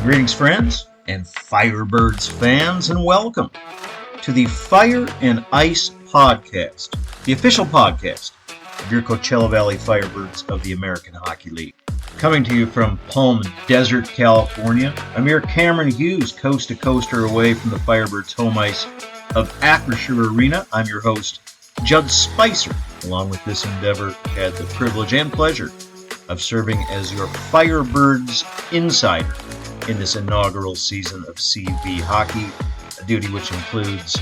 Greetings, friends and Firebirds fans, and welcome to the Fire and Ice Podcast, the official podcast of your Coachella Valley Firebirds of the American Hockey League. Coming to you from Palm Desert, California, I'm your Cameron Hughes, coast to coaster away from the Firebirds home ice of Acrisure Arena. I'm your host, Judd Spicer. Along with this endeavor, had the privilege and pleasure of serving as your Firebirds insider in this inaugural season of CV hockey, a duty which includes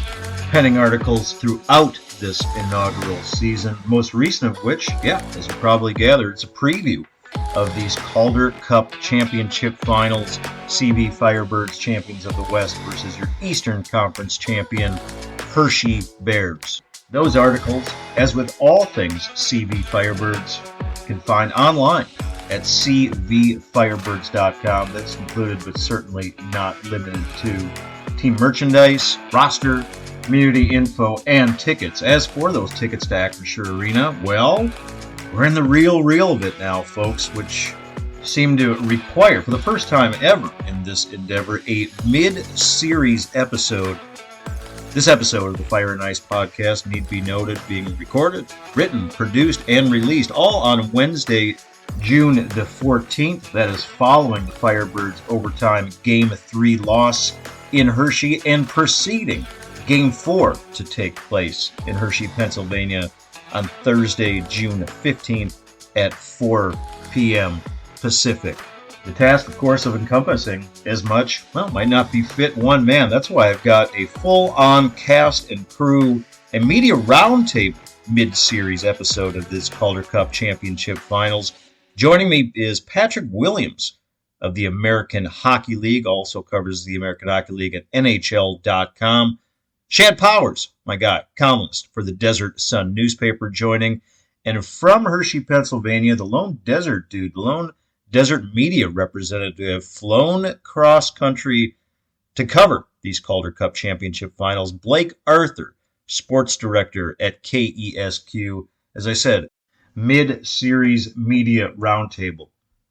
penning articles throughout this inaugural season, most recent of which, as you probably gathered, it's a preview of these Calder Cup Championship Finals, CV Firebirds champions of the West versus your Eastern Conference champion, Hershey Bears. Those articles, as with all things CV Firebirds, you can find online at cvfirebirds.com. That's included, but certainly not limited to team merchandise, roster, community info, and tickets. As for those tickets to Acrisure Arena, well, we're in the real of it now, folks, which seem to require, for the first time ever in this endeavor, a mid-series episode. This episode of the Fire and Ice Podcast, need be noted, being recorded, written, produced, and released all on Wednesday, June the 14th. That is following the Firebirds' overtime Game 3 loss in Hershey and preceding Game 4 to take place in Hershey, Pennsylvania on Thursday, June 15th at 4 p.m. Pacific. The task, of course, of encompassing as much, might not befit one man. That's why I've got a full-on cast and crew and media roundtable mid-series episode of this Calder Cup Championship Finals. Joining me is Patrick Williams of the American Hockey League, also covers the American Hockey League at NHL.com. Shad Powers, my guy, columnist for the Desert Sun newspaper, joining. And from Hershey, Pennsylvania, the lone desert dude, the lone desert media representative, flown cross-country to cover these Calder Cup Championship Finals, Blake Arthur, sports director at KESQ. As I said, mid-series media roundtable.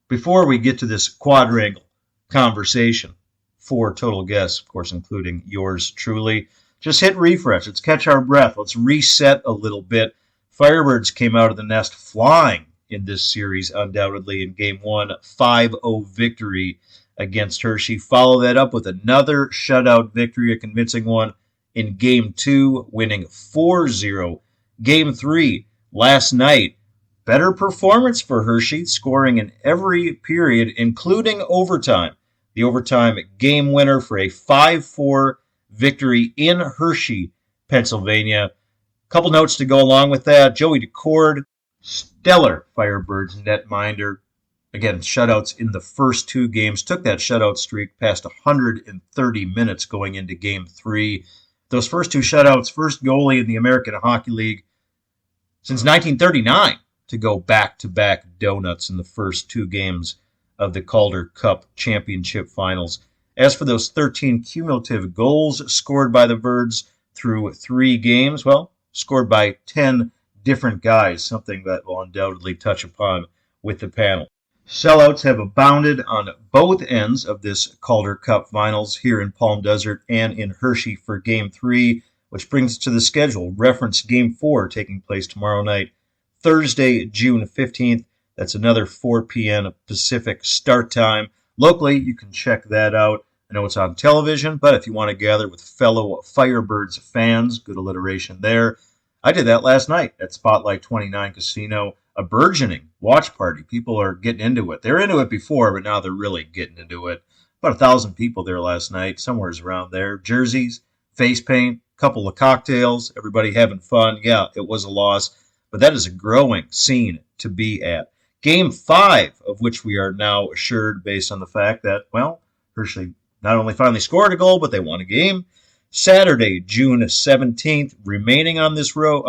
Before we get to this quadrangle conversation, 4 total guests, of course, including yours truly, just hit refresh. Let's catch our breath. Let's reset a little bit. Firebirds came out of the nest flying in this series, undoubtedly, in Game 1, 5-0 victory against Hershey. Follow that up with another shutout victory, a convincing one, in Game 2, winning 4-0. Game 3, last night, better performance for Hershey, scoring in every period, including overtime. The overtime game winner for a 5-4 victory in Hershey, Pennsylvania. Couple notes to go along with that. Joey DeCord, stellar Firebirds netminder. Again, shutouts in the first 2 games. Took that shutout streak past 130 minutes going into Game 3. Those first 2 shutouts, first goalie in the American Hockey League since 1939 to go back-to-back donuts in the first 2 games of the Calder Cup Championship Finals. As for those 13 cumulative goals scored by the Birds through 3 games, scored by 10 different guys, something that we'll undoubtedly touch upon with the panel. Sellouts have abounded on both ends of this Calder Cup Finals, here in Palm Desert and in Hershey for Game 3, which brings us to the schedule. Reference Game 4 taking place tomorrow night, Thursday, June 15th. That's another 4 p.m. Pacific start time. Locally, you can check that out. I know it's on television, but if you want to gather with fellow Firebirds fans, good alliteration there. I did that last night at Spotlight 29 Casino, a burgeoning watch party. People are getting into it. They're into it before, but now they're really getting into it. About 1,000 people there last night, somewhere's around there. Jerseys, face paint, couple of cocktails, everybody having fun. Yeah, it was a loss, but that is a growing scene to be at. Game 5, of which we are now assured based on the fact that, Hershey not only finally scored a goal, but they won a game. Saturday, June 17th, remaining on the road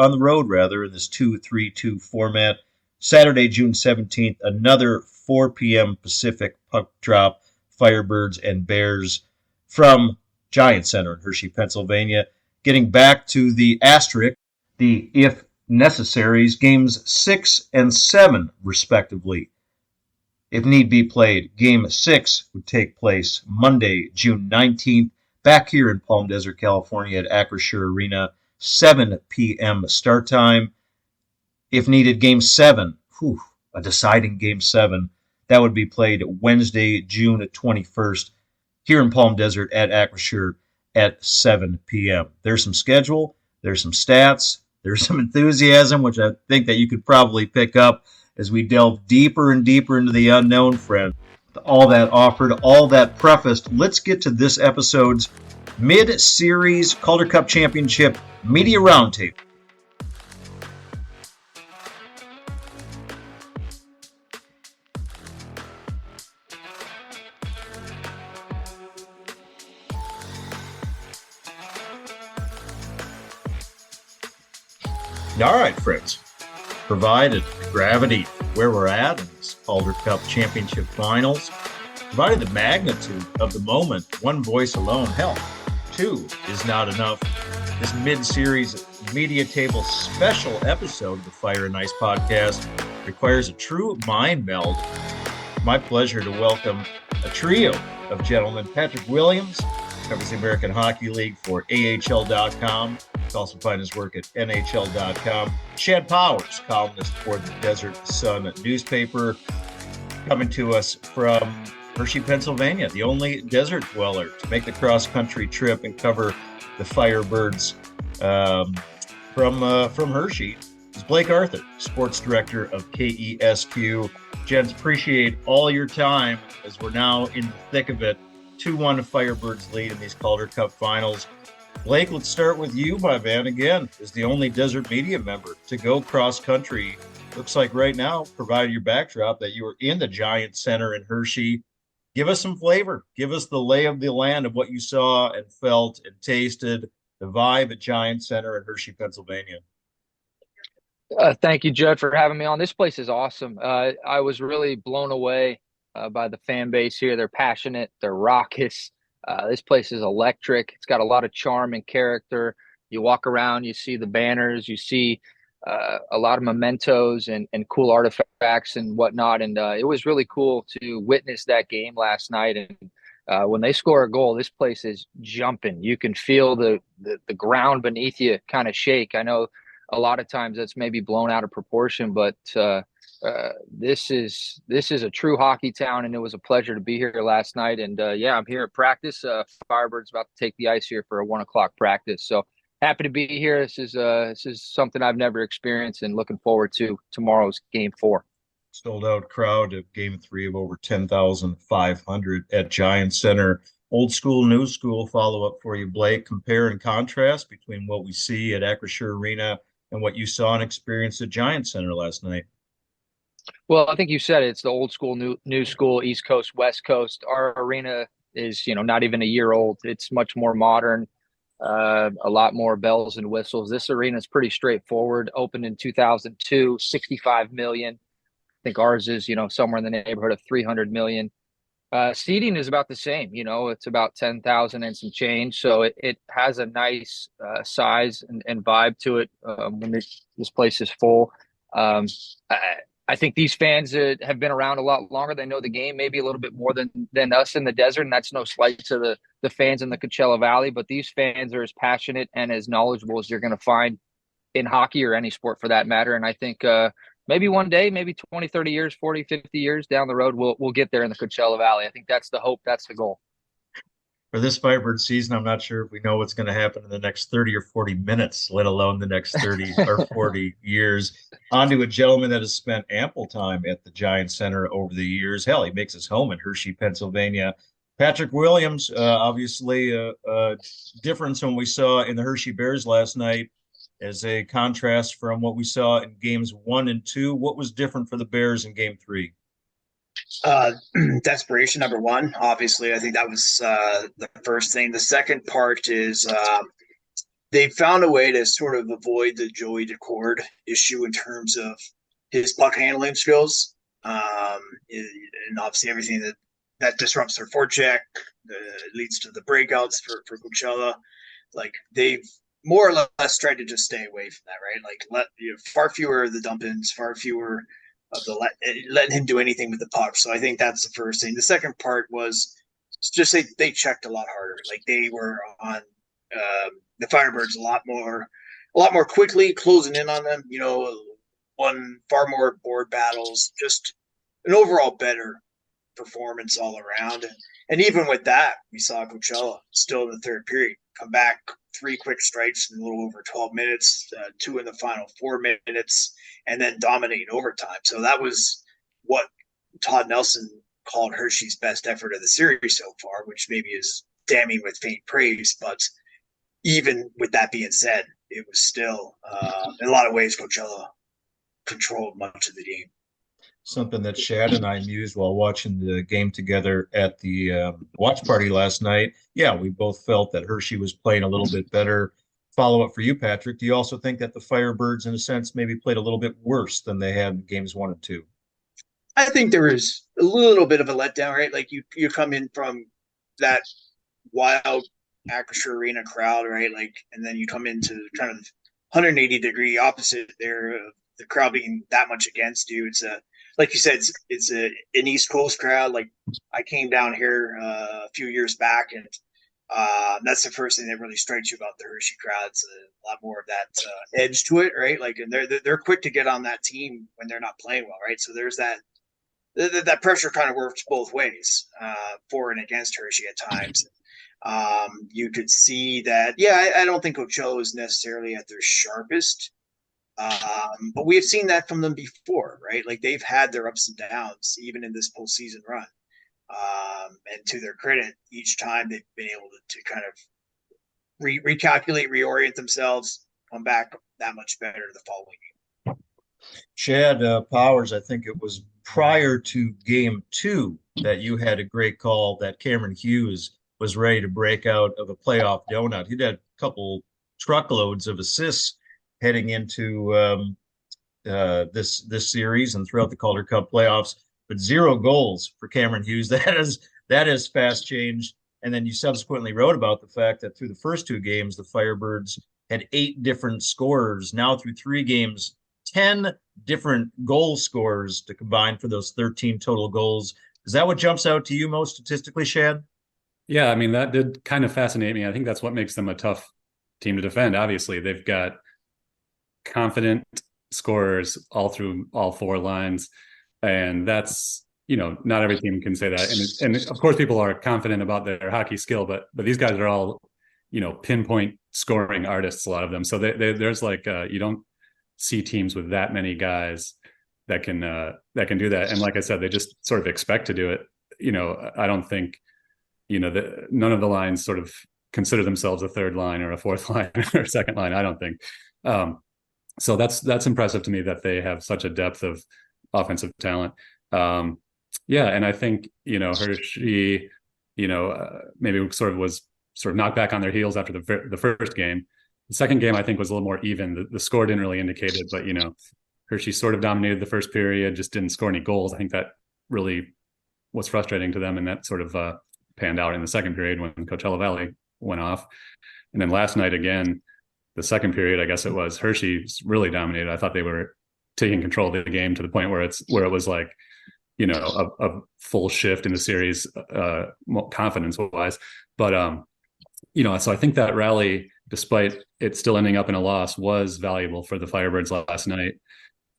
in this 2-3-2 format. Saturday, June 17th, another 4 p.m. Pacific puck drop, Firebirds and Bears from Giant Center in Hershey, Pennsylvania. Getting back to the asterisk, the if necessaries, games 6 and 7, respectively. if need be played. Game 6 would take place Monday, June 19th, back here in Palm Desert, California at Acrisure Arena, 7 p.m. start time. If needed, Game 7, a deciding Game 7, that would be played Wednesday, June 21st, here in Palm Desert at Acrisure at 7 p.m. There's some schedule, there's some stats, there's some enthusiasm, which I think that you could probably pick up as we delve deeper and deeper into the unknown, friend. All that offered, all that prefaced, let's get to this episode's mid-series Calder Cup Championship Media Roundtable. All right, friends. Provided the gravity where we're at in this Calder Cup Championship Finals, provided the magnitude of the moment, one voice alone, hell, two is not enough. This mid-series media table special episode of the Fire and Ice podcast requires a true mind meld. My pleasure to welcome a trio of gentlemen. Patrick Williams covers the American Hockey League for AHL.com. You can also find his work at NHL.com. Shad Powers, columnist for the Desert Sun newspaper, coming to us from Hershey, Pennsylvania, the only desert dweller to make the cross-country trip and cover the Firebirds from Hershey. Is Blake Arthur, sports director of KESQ. Gents, appreciate all your time as we're now in the thick of it. 2-1 Firebirds lead in these Calder Cup Finals. Blake, let's start with you, my man. Again, is the only desert media member to go cross-country. Looks like right now, provided your backdrop, that you were in the Giant Center in Hershey. Give us some flavor. Give us the lay of the land of what you saw and felt and tasted, the vibe at Giant Center in Hershey, Pennsylvania. Thank you, Judd, for having me on. This place is awesome. I was really blown away by the fan base here. They're passionate. They're raucous. This place is electric. It's got a lot of charm and character. You walk around, you see the banners, you see a lot of mementos and cool artifacts and whatnot. And it was really cool to witness that game last night. And when they score a goal, this place is jumping. You can feel the ground beneath you kind of shake. I know a lot of times that's maybe blown out of proportion, but this is a true hockey town, and it was a pleasure to be here last night. And yeah, I'm here at practice. Firebirds about to take the ice here for a 1:00 practice. So happy to be here. This is something I've never experienced, and looking forward to tomorrow's Game 4. Sold out crowd of Game 3 of over 10,500 at Giant Center. Old school, new school follow up for you, Blake. Compare and contrast between what we see at Acrisure Arena and what you saw and experienced at Giant Center last night. Well, I think you said it. It's the old school, new school, East Coast, West Coast. Our arena is, not even a year old. It's much more modern, a lot more bells and whistles. This arena is pretty straightforward. Opened in 2002, 65 million. I think ours is, somewhere in the neighborhood of 300 million. Seating is about the same. It's about 10,000 and some change. So it has a nice size and vibe to it when this place is full. I think these fans have been around a lot longer. They know the game maybe a little bit more than us in the desert, and that's no slight to the fans in the Coachella Valley. But these fans are as passionate and as knowledgeable as you're going to find in hockey or any sport for that matter. And I think maybe one day, maybe 20, 30 years, 40, 50 years down the road, we'll get there in the Coachella Valley. I think that's the hope. That's the goal. For this Firebird season, I'm not sure if we know what's going to happen in the next 30 or 40 minutes, let alone the next 30 or 40 years. On to a gentleman that has spent ample time at the Giant Center over the years. Hell, he makes his home in Hershey, Pennsylvania. Patrick Williams, obviously a difference from what we saw in the Hershey Bears last night as a contrast from what we saw in games 1 and 2. What was different for the Bears in game 3? Desperation, number one. Obviously, I think that was the first thing. The second part is they found a way to sort of avoid the Joey Decord issue in terms of his puck handling skills, and obviously everything that disrupts their forecheck, leads to the breakouts for Coachella. Like, they've more or less tried to just stay away from that, right? Like, far fewer of the dump-ins, far fewer letting him do anything with the puck. So I think that's the first thing. The second part was just they checked a lot harder. Like they were on the Firebirds a lot more quickly, closing in on them. Won far more board battles. Just an overall better performance all around. And even with that, we saw Coachella still in the third period come back 3 quick strikes in a little over 12 minutes, 2 in the final 4 minutes, and then dominate overtime. So that was what Todd Nelson called Hershey's best effort of the series so far, which maybe is damning with faint praise. But even with that being said, it was still, in a lot of ways, Coachella controlled much of the game. Something that Shad and I mused while watching the game together at the watch party last night. Yeah, we both felt that Hershey was playing a little bit better. Follow up for you, Patrick. Do you also think that the Firebirds, in a sense, maybe played a little bit worse than they had in games 1 and 2? I think there was a little bit of a letdown, right? Like you come in from that wild Acrisure Arena crowd, right? Like, and then you come into kind of 180-degree opposite there, the crowd being that much against you. It's like you said, it's an East Coast crowd. Like I came down here a few years back, and that's the first thing that really strikes you about the Hershey crowd. It's a lot more of that edge to it, right? Like, and they're quick to get on that team when they're not playing well, right? So there's that pressure kind of works both ways for and against Hershey at times. You could see that. Yeah, I don't think Coachella is necessarily at their sharpest. But we have seen that from them before, right? Like they've had their ups and downs, even in this postseason run. And to their credit, each time they've been able to kind of recalculate, reorient themselves, come back that much better the following game. Shad Powers, I think it was prior to game 2 that you had a great call that Cameron Hughes was ready to break out of a playoff donut. He'd had a couple truckloads of assists heading into this series and throughout the Calder Cup playoffs, but 0 goals for Cameron Hughes. That is fast change. And then you subsequently wrote about the fact that through the first 2 games, the Firebirds had 8 different scorers. Now through 3 games, 10 different goal scorers to combine for those 13 total goals. Is that what jumps out to you most statistically, Shad? Yeah, I mean, that did kind of fascinate me. I think that's what makes them a tough team to defend. Obviously, they've got confident scorers all through all 4 lines. And that's, not every team can say that. And of course, people are confident about their hockey skill, but these guys are all, pinpoint scoring artists, a lot of them. So there's like, you don't see teams with that many guys that can do that. And like I said, they just sort of expect to do it. I don't think, none of the lines sort of consider themselves a third line or a fourth line or second line. I don't think. So that's impressive to me that they have such a depth of offensive talent. And I think, Hershey, maybe was knocked back on their heels after the first game. The second game, I think, was a little more even. The score didn't really indicate it, but, Hershey sort of dominated the first period, just didn't score any goals. I think that really was frustrating to them, and that sort of panned out in the second period when Coachella Valley went off. And then last night, again, the second period, I guess it was, Hershey really dominated. I thought they were taking control of the game to the point where it was like, a full shift in the series, confidence wise. But, so I think that rally, despite it still ending up in a loss, was valuable for the Firebirds last night,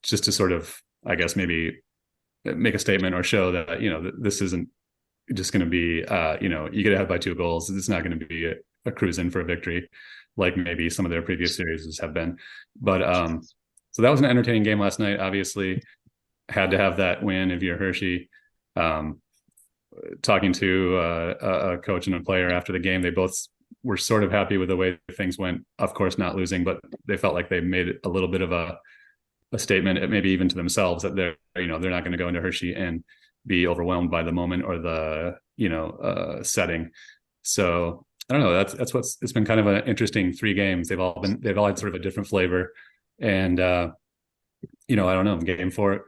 just to sort of, I guess, maybe make a statement or show that, this isn't just going to be, you get ahead by 2 goals. It's not going to be a cruise in for a victory like maybe some of their previous series have been. But so that was an entertaining game last night. Obviously, had to have that win if you're Hershey. Talking to a coach and a player after the game, they both were sort of happy with the way things went. Of course, not losing, but they felt like they made a little bit of a statement, maybe even to themselves, that they're not going to go into Hershey and be overwhelmed by the moment or the setting. So I don't know. It's been kind of an interesting 3 games. They've all had sort of a different flavor, and I don't know. Game 4,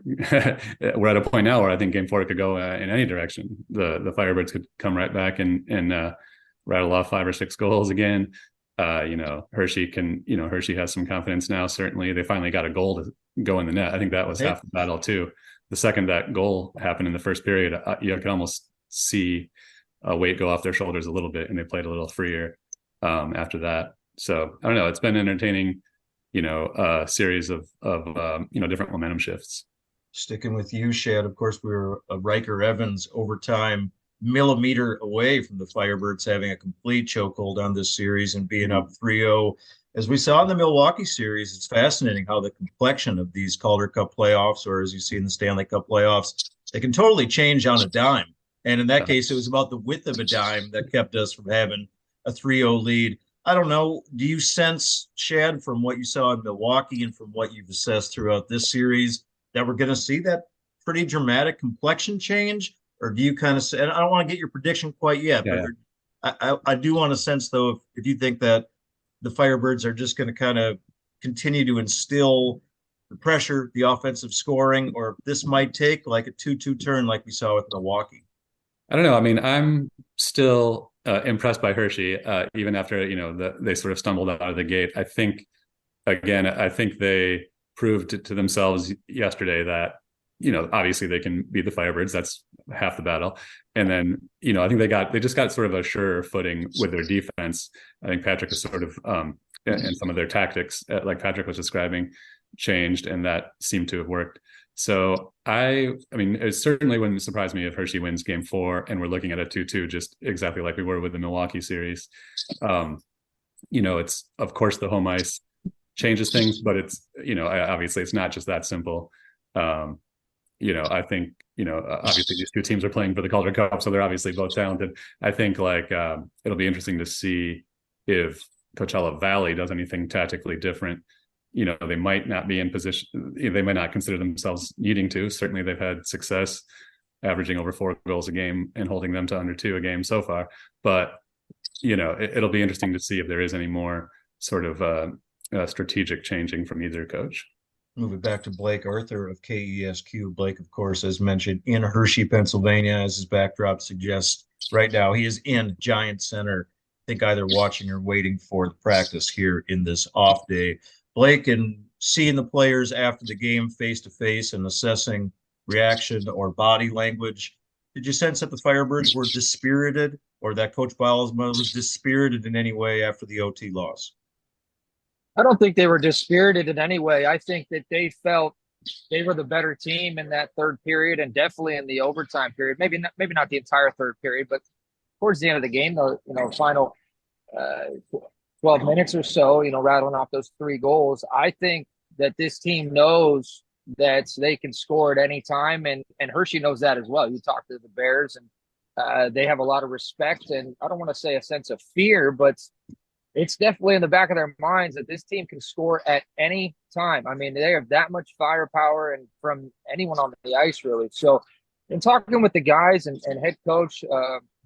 we're at a point now where I think game 4 could go in any direction. The Firebirds could come right back and rattle off 5 or 6 goals again. Hershey Hershey has some confidence now. Certainly, they finally got a goal to go in the net. I think that was half the battle too. the second that goal happened in the first period, you could almost see a weight go off their shoulders a little bit, and they played a little freer after that. So I don't know. It's been entertaining, series of different momentum shifts. Sticking with you, Shad, of course, we were a Riker Evans overtime millimeter away from the Firebirds having a complete chokehold on this series and being up 3-0. As we saw in the Milwaukee series, it's fascinating how the complexion of these Calder Cup playoffs, or as you see in the Stanley Cup playoffs, they can totally change on a dime. And in that case, it was about the width of a dime that kept us from having a 3-0 lead. I don't know. Do you sense, Shad, from what you saw in Milwaukee and from what you've assessed throughout this series, that we're going to see that pretty dramatic complexion change? Or do you kind of say, and I don't want to get your prediction quite yet, but I do want to sense, though, if you think that the Firebirds are just going to kind of continue to instill the pressure, the offensive scoring, or this might take like a 2-2 turn like we saw with Milwaukee. I don't know. I mean, I'm still impressed by Hershey, even after, they sort of stumbled out of the gate. I think they proved to themselves yesterday that, obviously they can beat the Firebirds. That's half the battle. And then, I think they just got sort of a surer footing with their defense. I think Patrick is sort of, and some of their tactics, like Patrick was describing, changed, and that seemed to have worked. So I mean, it certainly wouldn't surprise me if Hershey wins game 4 and we're looking at a 2-2, just exactly like we were with the Milwaukee series. It's, of course, the home ice changes things, but it's, obviously it's not just that simple. I think, obviously these two teams are playing for the Calder Cup, so they're obviously both talented. I think it'll be interesting to see if Coachella Valley does anything tactically different. They might not be in position. They might not consider themselves needing to. Certainly they've had success averaging over 4 goals a game and holding them to under 2 a game so far. But, it'll be interesting to see if there is any more sort of strategic changing from either coach. Moving back to Blake Arthur of KESQ. Blake, of course, as mentioned, in Hershey, Pennsylvania, as his backdrop suggests. Right now, he is in Giant Center, I think either watching or waiting for the practice here in this off day. Blake, and seeing the players after the game face-to-face and assessing reaction or body language, did you sense that the Firebirds were dispirited, or that Coach Bylsma was dispirited in any way after the OT loss? I don't think they were dispirited in any way. I think that they felt they were the better team in that third period, and definitely in the overtime period. Maybe not the entire third period, but towards the end of the game, the final 12 minutes or so, rattling off those 3 goals. I think that this team knows that they can score at any time, and Hershey knows that as well. You talk to the Bears, and they have a lot of respect, and I don't want to say a sense of fear, but it's definitely in the back of their minds that this team can score at any time. I mean, they have that much firepower, and from anyone on the ice, really. So in talking with the guys and head coach,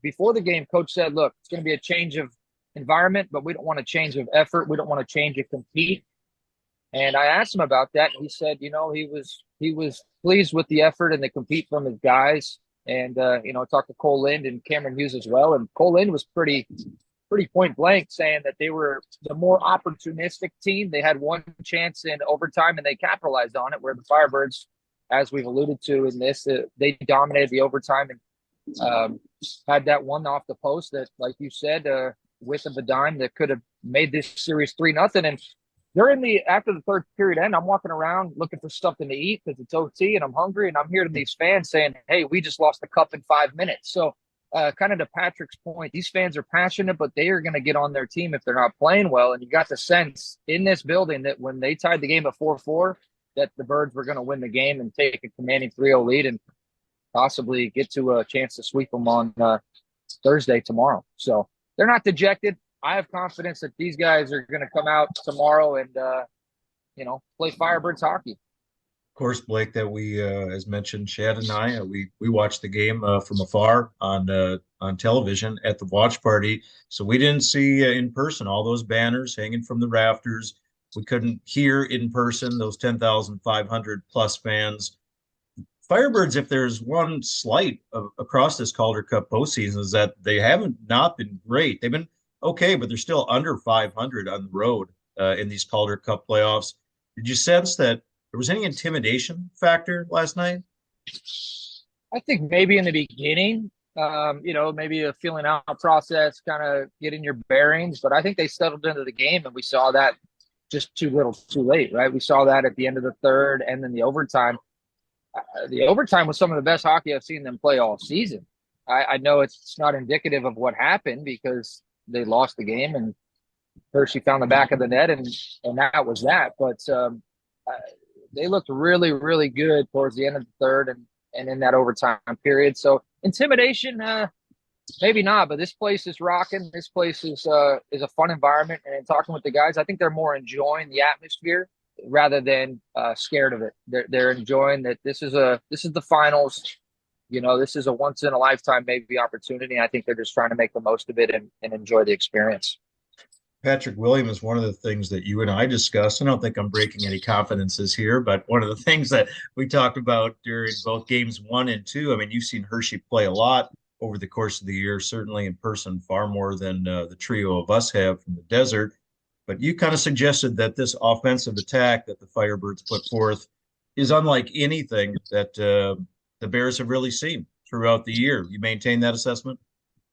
before the game, coach said, look, it's going to be a change of environment, but we don't want a change of effort. We don't want to change and compete. And I asked him about that, and he said, he was pleased with the effort and the compete from his guys. And, talked to Cole Lind and Cameron Hughes as well. And Cole Lind was pretty point blank, saying that they were the more opportunistic team. They had one chance in overtime and they capitalized on it, where the Firebirds, as we've alluded to in this, they dominated the overtime and had that one off the post that, like you said, width of a dime that could have made this series 3-0. And after the third period end, I'm walking around looking for something to eat because it's OT and I'm hungry, and I'm hearing these fans saying, hey, we just lost the cup in 5 minutes. So kind of to Patrick's point, these fans are passionate, but they are going to get on their team if they're not playing well. And you got the sense in this building that when they tied the game at 4-4, that the Birds were going to win the game and take a commanding 3-0 lead and possibly get to a chance to sweep them on Thursday tomorrow. So they're not dejected. I have confidence that these guys are going to come out tomorrow and, play Firebirds hockey. Of course, Blake, that we, as mentioned, Shad and I, we watched the game from afar on television at the watch party. So we didn't see in person all those banners hanging from the rafters. We couldn't hear in person those 10,500 plus fans. Firebirds, if there's one slight across this Calder Cup postseason, is that they haven't not been great. They've been okay, but they're still under 500 on the road in these Calder Cup playoffs. Did you sense that there was any intimidation factor last night? I think maybe in the beginning, maybe a feeling out process, kind of getting your bearings. But I think they settled into the game, and we saw that just too little, too late, right? We saw that at the end of the third, and then the overtime. The overtime was some of the best hockey I've seen them play all season. I know it's not indicative of what happened because they lost the game, and Hershey found the back of the net, and that was that. But they looked really, really good towards the end of the third and in that overtime period. So intimidation, maybe not, but this place is rocking. This place is a fun environment. And in talking with the guys, I think they're more enjoying the atmosphere rather than scared of it. They're enjoying that this is the finals. This is a once in a lifetime maybe opportunity. I think they're just trying to make the most of it and enjoy the experience. Patrick William is one of the things that you and I discussed. I don't think I'm breaking any confidences here, but one of the things that we talked about during both games 1 and 2, I mean, you've seen Hershey play a lot over the course of the year, certainly in person, far more than the trio of us have from the desert. But you kind of suggested that this offensive attack that the Firebirds put forth is unlike anything that the Bears have really seen throughout the year. You maintain that assessment?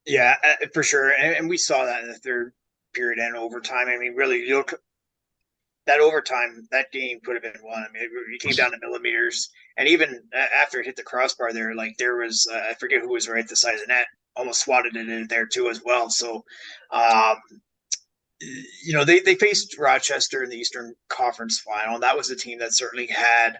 Yeah, for sure. And we saw that in the third period and overtime. I mean, really, you look that overtime, that game could have been won. I mean, it came down to millimeters. And even after it hit the crossbar there, like there was, I forget who was right at the side of the net, almost swatted it in there too as well. So, they faced Rochester in the Eastern Conference Final. And that was a team that certainly had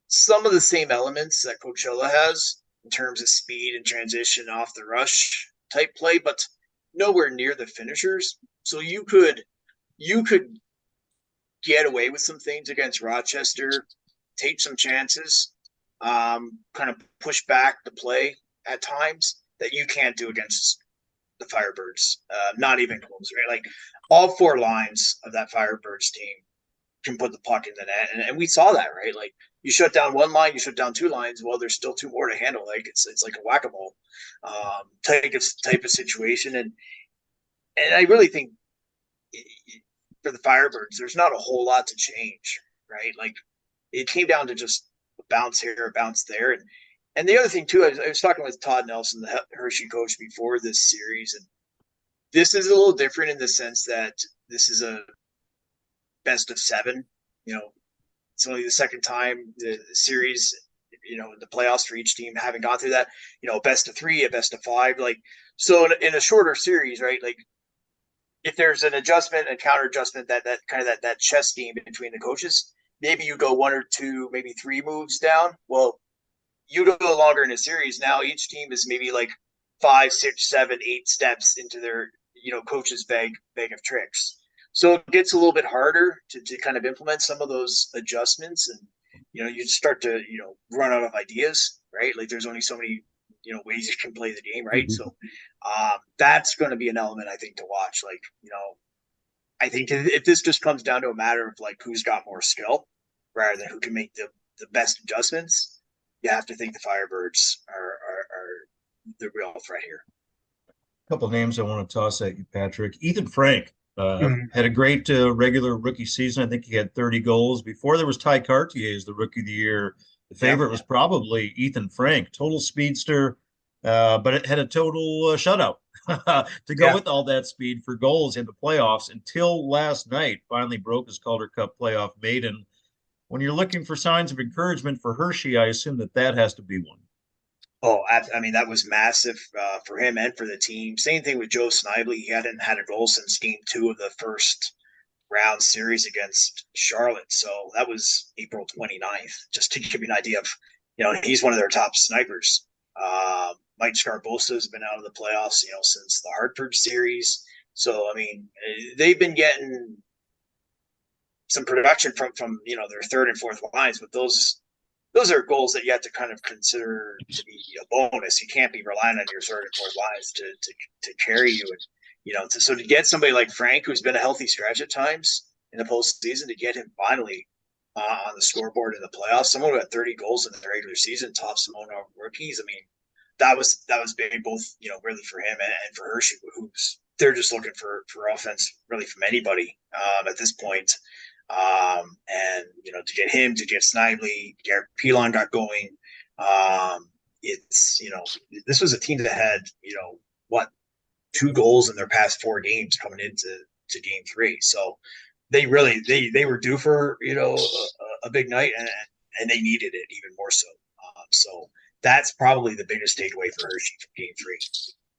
some of the same elements that Coachella has in terms of speed and transition off the rush type play, but nowhere near the finishers. So you could get away with some things against Rochester, take some chances, kind of push back the play at times that you can't do against the Firebirds. Not even close, right? Like all 4 lines of that Firebirds team can put the puck in the net, and we saw that, right? Like you shut down 1 line, you shut down 2 lines. Well, there's still 2 more to handle. Like it's like a whack-a-mole type of situation, and I really think for the Firebirds, there's not a whole lot to change, right? Like it came down to just a bounce here, a bounce there, and the other thing too, I was talking with Todd Nelson, the Hershey coach, before this series, and this is a little different in the sense that this is a best of 7. It's only the second time the series, the playoffs for each team having gone through that. Best of 3, a best of 5, like so in a shorter series, right? Like if there's an adjustment, a counter adjustment, that kind of that chess game between the coaches, maybe you go 1 or 2, maybe 3 moves down. Well, you go longer in a series. Now each team is maybe like 5, 6, 7, 8 steps into their coach's bag of tricks. So it gets a little bit harder to kind of implement some of those adjustments, and you start to run out of ideas, right? Like there's only so many ways you can play the game, right? Mm-hmm. So that's going to be an element I think to watch. Like I think if this just comes down to a matter of like who's got more skill rather than who can make the best adjustments, you have to think the Firebirds are the real threat here. A couple of names I want to toss at you, Patrick. Ethan Frank. Had a great regular rookie season. I think he had 30 goals. Before there was Ty Cartier as the rookie of the year. The favorite was probably Ethan Frank, total speedster, but it had a total shutout to go with all that speed for goals in the playoffs until last night. Finally broke his Calder Cup playoff maiden. When you're looking for signs of encouragement for Hershey, I assume that has to be one. Oh, I mean, that was massive for him and for the team. Same thing with Joe Snively. He hadn't had a goal since game 2 of the first round series against Charlotte. So that was April 29th, just to give you an idea of, he's one of their top snipers. Mike Scarbosa has been out of the playoffs, since the Hartford series. So, I mean, they've been getting some production from their third and fourth lines, but those are goals that you have to kind of consider to be a bonus. You can't be relying on your third and fourth lines to carry you. And, so to get somebody like Frank, who's been a healthy stretch at times in the postseason, to get him finally on the scoreboard in the playoffs, someone who had 30 goals in the regular season, top Simona rookies. I mean, that was big, both, really for him and for Hershey, who's they're just looking for offense really from anybody at this point. And to get him, to get Snively, Garrett Pilon got going. It's, this was a team that had, what, 2 goals in their past 4 games coming into game 3. So they really, they were due for, a big night, and they needed it even more so. So that's probably the biggest takeaway for Hershey from game 3.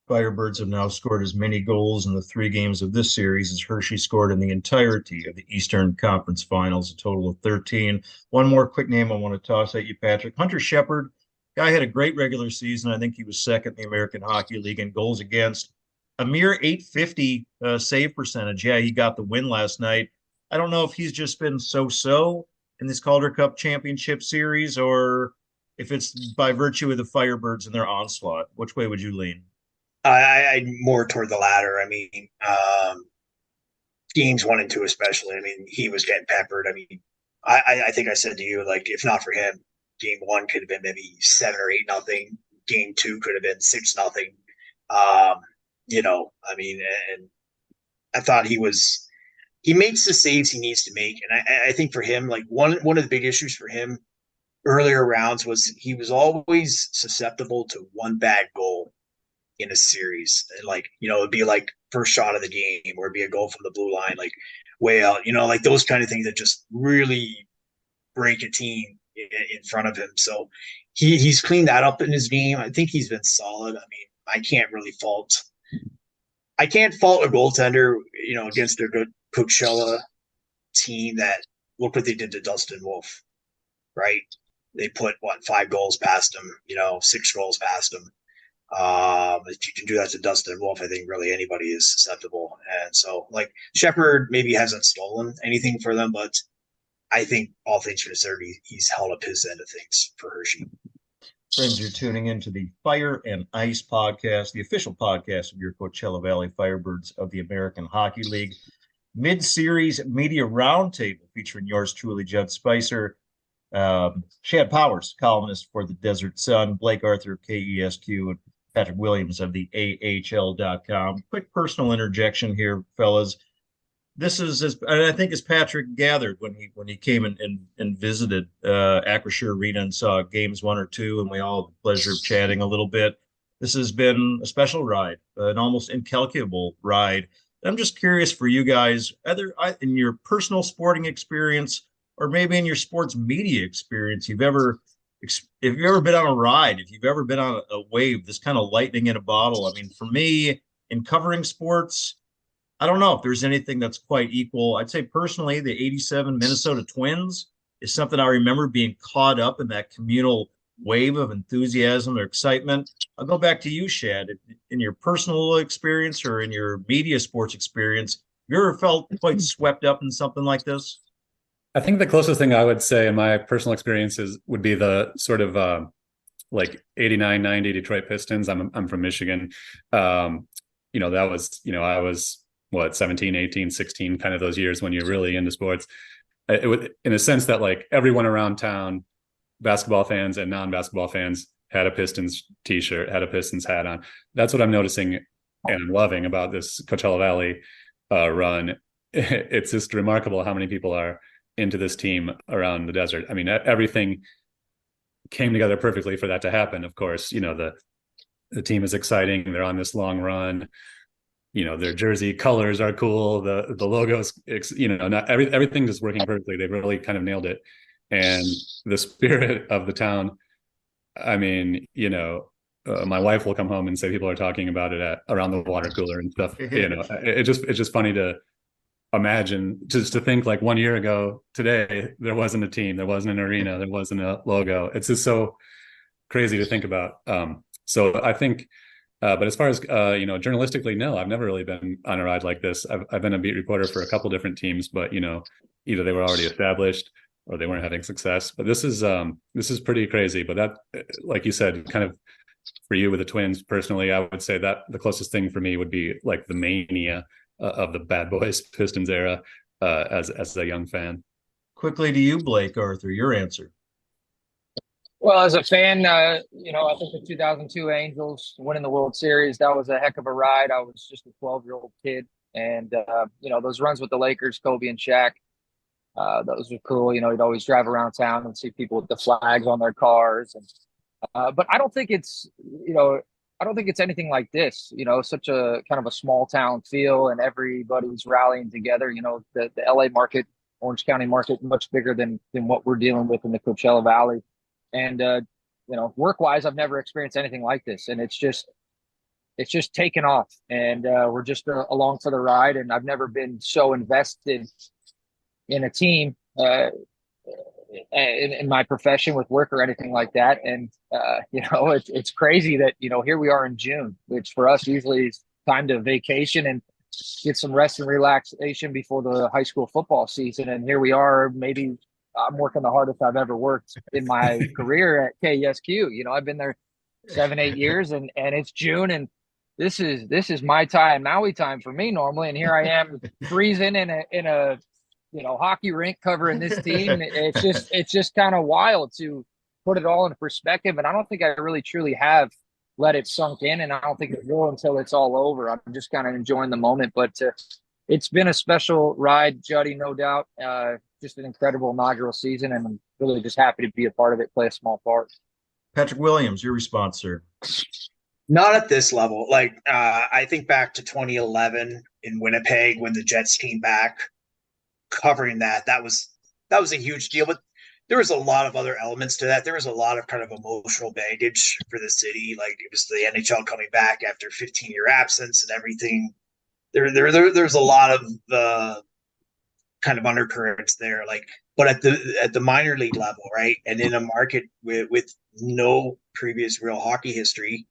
Firebirds have now scored as many goals in the 3 games of this series as Hershey scored in the entirety of the Eastern Conference Finals, a total of 13. One more quick name I want to toss at you, Patrick. Hunter Shepard. Guy had a great regular season. I think he was second in the American Hockey League in goals against. A mere 850 save percentage. Yeah, he got the win last night. I don't know if he's just been so-so in this Calder Cup Championship Series or if it's by virtue of the Firebirds and their onslaught. Which way would you lean? I more toward the latter. I mean, games 1 and 2 especially. I mean, he was getting peppered. I mean, I think I said to you, like, if not for him, game 1 could have been maybe 7 or 8-0. Game 2 could have been 6-0. I mean, and I thought he makes the saves he needs to make, and I think for him, like one of the big issues for him earlier rounds was he was always susceptible to one bad goal in a series. And like, it'd be like first shot of the game, or it'd be a goal from the blue line, like way out, like those kind of things that just really break a team in front of him. So he's cleaned that up in his game. I think he's been solid. I mean, I can't fault a goaltender, against a good Coachella team that look what they did to Dustin Wolf, right? They put 5 goals past him, 6 goals past him. If you can do that to Dustin Wolf, I think really anybody is susceptible. And so, like, Shepard maybe hasn't stolen anything for them, but I think all things considered, he's held up his end of things for Hershey. Friends, you're tuning into the Fire and Ice podcast, the official podcast of your Coachella Valley Firebirds of the American Hockey League. Mid-series media roundtable featuring yours truly, Judd Spicer, Shad Powers, columnist for the Desert Sun, Blake Arthur of KESQ, and Patrick Williams of the AHL.com. Quick personal interjection here, fellas. This is, and I think as Patrick gathered when he came and visited Acrisure Arena and saw games 1 or 2, and we all had the pleasure of chatting a little bit. This has been a special ride, an almost incalculable ride. I'm just curious for you guys, either in your personal sporting experience or maybe in your sports media experience, if you've ever been on a ride, if you've ever been on a wave, this kind of lightning in a bottle. I mean, for me, in covering sports, I don't know if there's anything that's quite equal. I'd say personally, the 87 Minnesota Twins is something I remember being caught up in that communal wave of enthusiasm or excitement. I'll go back to you, Shad. In your personal experience or in your media sports experience, have you ever felt quite swept up in something like this? I think the closest thing I would say in my personal experiences would be the sort of like 89, 90 Detroit Pistons. I'm from Michigan. That was, I was 17, 18, 16, kind of those years when you're really into sports. It would, in a sense that like everyone around town, basketball fans and non-basketball fans, had a Pistons t-shirt, had a Pistons hat on. That's what I'm noticing and I'm loving about this Coachella Valley run. It's just remarkable how many people are into this team around the desert. I mean, everything came together perfectly for that to happen. Of course, the team is exciting. They're on this long run. Their jersey colors are cool. The logos, not everything is working perfectly. They really kind of nailed it. And the spirit of the town, I mean, my wife will come home and say people are talking about it around the water cooler and stuff. It's just funny to imagine, just to think like 1 year ago today, there wasn't a team, there wasn't an arena, there wasn't a logo. It's just so crazy to think about. So I think, but as far as, journalistically, no, I've never really been on a ride like this. I've been a beat reporter for a couple different teams, but, either they were already established or they weren't having success. But this is pretty crazy. But that, like you said, kind of for you with the Twins personally, I would say that the closest thing for me would be like the mania of the Bad Boys Pistons era as a young fan. Quickly to you, Blake Arthur, your answer. Well, as a fan, I think the 2002 Angels winning the World Series, that was a heck of a ride. I was just a 12-year-old kid. And, those runs with the Lakers, Kobe and Shaq, those were cool. You'd always drive around town and see people with the flags on their cars. And But I don't think it's, I don't think it's anything like this, such a kind of a small town feel and everybody's rallying together. The LA market, Orange County market, much bigger than what we're dealing with in the Coachella Valley. And, work wise, I've never experienced anything like this. And it's just taken off, and we're just along for the ride. And I've never been so invested in a team in my profession with work or anything like that. And it's crazy that here we are in June, which for us usually is time to vacation and get some rest and relaxation before the high school football season. And here we are. Maybe I'm working the hardest I've ever worked in my career at KESQ. I've been there 7-8 years, and it's June, and this is my time, Maui time for me normally, and here I am freezing in a hockey rink covering this team. It's just kind of wild to put it all in perspective, and I don't think I really truly have let it sunk in, and I don't think it will until it's all over. I'm just kind of enjoying the moment, but it's been a special ride, Juddy, no doubt. Just an incredible inaugural season, and I'm really just happy to be a part of it, play a small part. Patrick Williams, your response, sir. Not at this level. I think back to 2011 in Winnipeg when the Jets came back, covering that was a huge deal. But there was a lot of other elements to that. There was a lot of kind of emotional baggage for the city. Like, it was the NHL coming back after 15-year absence and everything. There's a lot of kind of undercurrents there. But at the minor league level, right, and in a market with no previous real hockey history.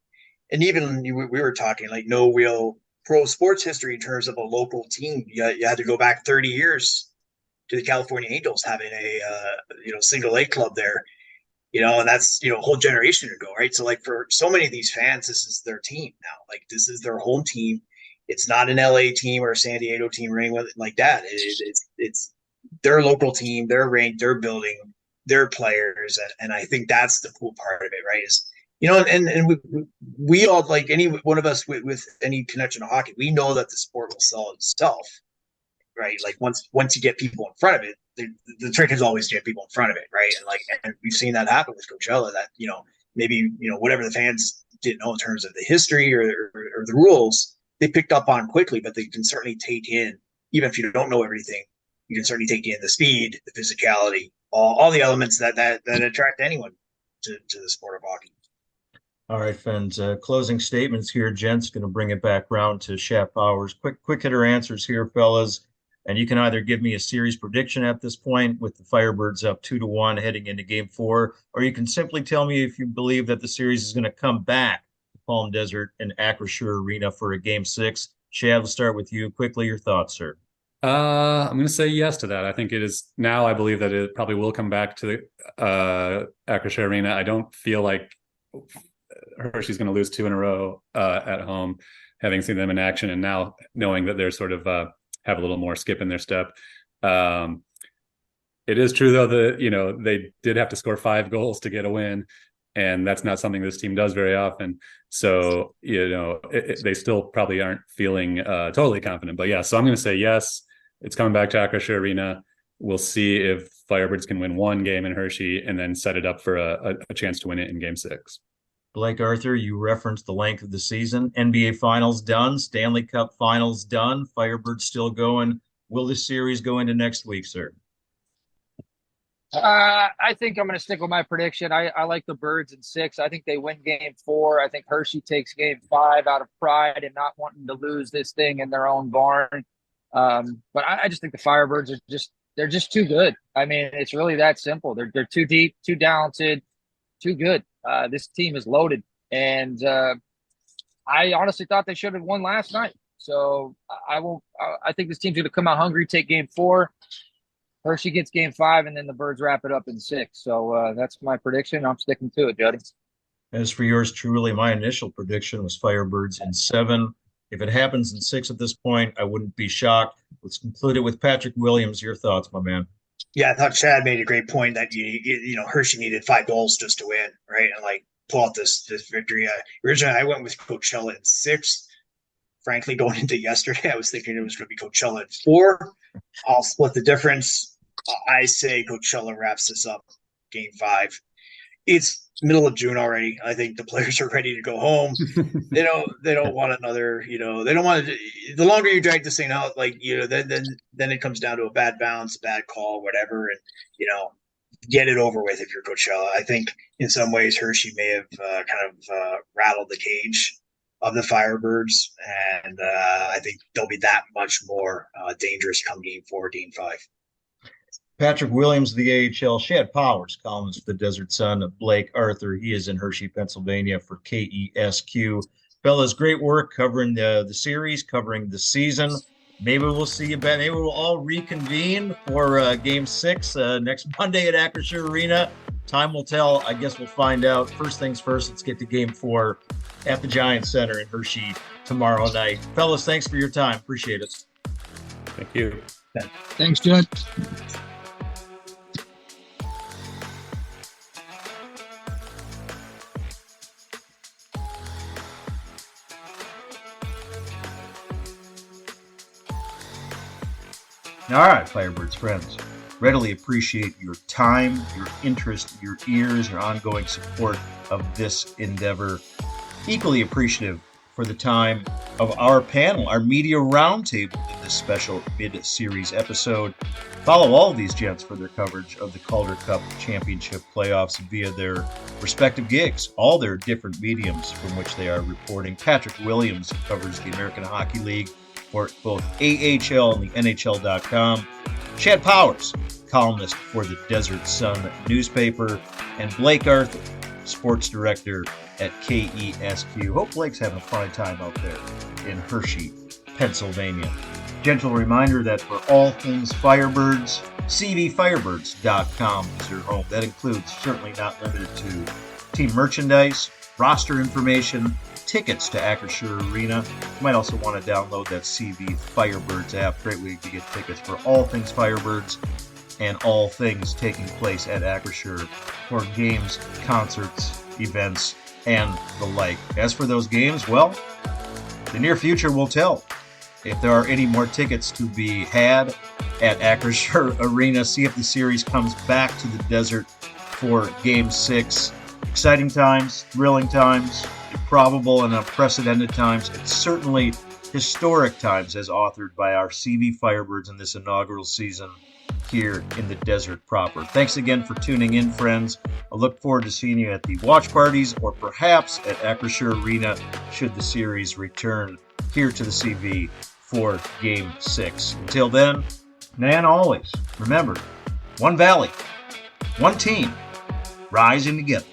And even we were talking no real pro sports history in terms of a local team. You had to go back 30 years to the California Angels having a single A club there, and that's a whole generation ago, right? So for so many of these fans, this is their team now. This is their home team. It's not an LA team or a San Diego team or anything like that. It's their local team, their rink, their building, their players, and I think that's the cool part of it, right? Is and we all, like any one of us with any connection to hockey, we know that the sport will sell itself, right? Once you get people in front of it, the trick is always to get people in front of it, right? And we've seen that happen with Coachella. That maybe whatever the fans didn't know in terms of the history or the rules, they picked up on quickly. But they can certainly take in, even if you don't know everything, you can certainly take in the speed, the physicality, all the elements that attract anyone to the sport of hockey. All right, friends. Closing statements here. Gent's going to bring it back round to Shad Powers. Quick hitter answers here, fellas. And you can either give me a series prediction at this point with the Firebirds up 2-1 heading into Game 4, or you can simply tell me if you believe that the series is going to come back to Palm Desert and Acrisure Arena for a Game 6. Shad, we'll start with you. Quickly, your thoughts, sir. I'm going to say yes to that. I think it is now. I believe that it probably will come back to the Acrisure Arena. I don't feel like Hershey's going to lose 2 in a row at home, having seen them in action, and now knowing that they're sort of have a little more skip in their step. It is true, though, that they did have to score 5 goals to get a win, and that's not something this team does very often. So they still probably aren't feeling totally confident. But yeah, so I'm going to say yes. It's coming back to Acrisure Arena. We'll see if Firebirds can win 1 game in Hershey and then set it up for a chance to win it in Game 6. Blake Arthur, you referenced the length of the season. NBA Finals done. Stanley Cup Finals done. Firebirds still going. Will this series go into next week, sir? I think I'm going to stick with my prediction. I like the Birds in 6. I think they win Game 4. I think Hershey takes Game 5 out of pride and not wanting to lose this thing in their own barn. But I just think the Firebirds they're just too good. I mean, it's really that simple. They're too deep, too talented, too good. This team is loaded, and I honestly thought they should have won last night. So I think this team's going to come out hungry, take Game 4. Hershey gets Game 5, and then the Birds wrap it up in 6. So that's my prediction. I'm sticking to it, Jody. As for yours truly, my initial prediction was Firebirds in 7. If it happens in 6 at this point, I wouldn't be shocked. Let's conclude it with Patrick Williams. Your thoughts, my man. Yeah, I thought Shad made a great point that Hershey needed 5 goals just to win, right? And pull out this victory. Originally, I went with Coachella in 6. Frankly, going into yesterday, I was thinking it was going to be Coachella in 4. I'll split the difference. I say Coachella wraps this up Game 5. It's middle of June already. I think the players are ready to go home. They don't want another, they don't want to, the longer you drag this thing out, then it comes down to a bad bounce, bad call, whatever. And, get it over with if you're Coachella. I think in some ways Hershey may have rattled the cage of the Firebirds. And I think they'll be that much more dangerous come game 4, game 5. Patrick Williams, the AHL, Shad Powers, columnist for the Desert Sun, Blake Arthur. He is in Hershey, Pennsylvania for KESQ. Fellas, great work covering the series, covering the season. Maybe we'll see you back. Maybe we'll all reconvene for Game 6 next Monday at Acrisure Arena. Time will tell. I guess we'll find out. First things first, let's get to Game 4 at the Giants Center in Hershey tomorrow night. Fellas, thanks for your time. Appreciate it. Thank you. Thanks, Judd. All right, Firebirds friends, readily appreciate your time, your interest, your ears, your ongoing support of this endeavor. Equally appreciative for the time of our panel, our media roundtable in this special mid-series episode. Follow all of these gents for their coverage of the Calder Cup Championship playoffs via their respective gigs, all their different mediums from which they are reporting. Patrick Williams covers the American Hockey League for both AHL and the NHL.com. Shad Powers, columnist for the Desert Sun newspaper. And Blake Arthur, sports director at KESQ. Hope Blake's having a fine time out there in Hershey, Pennsylvania. Gentle reminder that for all things Firebirds, cvfirebirds.com is your home. That includes, certainly not limited to, team merchandise, roster information, tickets to Acrisure Arena. You might also want to download that CV Firebirds app. Great way to get tickets for all things Firebirds and all things taking place at Acrisure for games, concerts, events, and the like. As for those games, well, the near future will tell. If there are any more tickets to be had at Acrisure Arena, see if the series comes back to the desert for Game 6. Exciting times, thrilling times, improbable and unprecedented times. It's certainly historic times as authored by our CV Firebirds in this inaugural season here in the desert proper. Thanks again for tuning in, friends. I look forward to seeing you at the watch parties or perhaps at Acrisure Arena should the series return here to the CV for Game 6. Until then, and always, remember, one valley, one team, rising together.